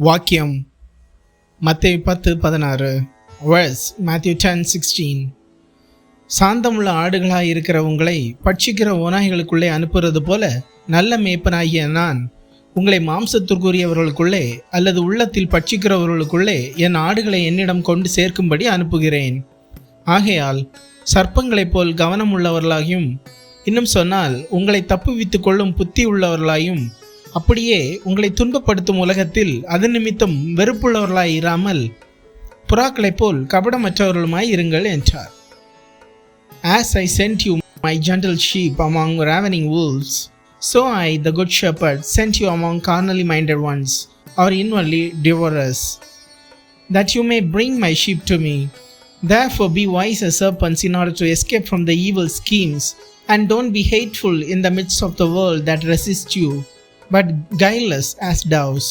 வாக்கியம் மத்தேயு 10:16. Verse Matthew 10:16. சாந்தமுள்ள ஆடுகளாய் இருக்கிற உங்களை பட்சிக்கிற ஓநாய்களுக்குள்ளே அனுப்புறது போல நல்ல மேய்ப்பனாகிய நான் உங்களை மாம்சத்திற்குரியவர்களுக்குள்ளே அல்லது உள்ளத்தில் பட்சிக்கிறவர்களுக்குள்ளே என் ஆடுகளை என்னிடம் கொண்டு சேர்க்கும்படி அனுப்புகிறேன். ஆகையால் சர்ப்பங்களைப் போல் கவனம் உள்ளவர்களாயும், இன்னும் சொன்னால் உங்களை தப்புவித்துக் கொள்ளும் புத்தி உள்ளவர்களாயும், அப்படியே உங்களை துன்பப்படுத்தும் உலகத்தில் அது நிமித்தம் வெறுப்புள்ளவர்களாய் இராமல் புறாக்களைப் போல் கபடமற்றவர்களுமாய் இருங்கள் என்றார். As I sent you my gentle sheep among ravening wolves, so I, the good shepherd, sent you among carnally minded ones, or inwardly devourers, that you may bring my sheep to me. Therefore be wise as serpents in order to escape from the evil schemes, and don't be hateful in the midst of the world that resists you, but guileless as doves.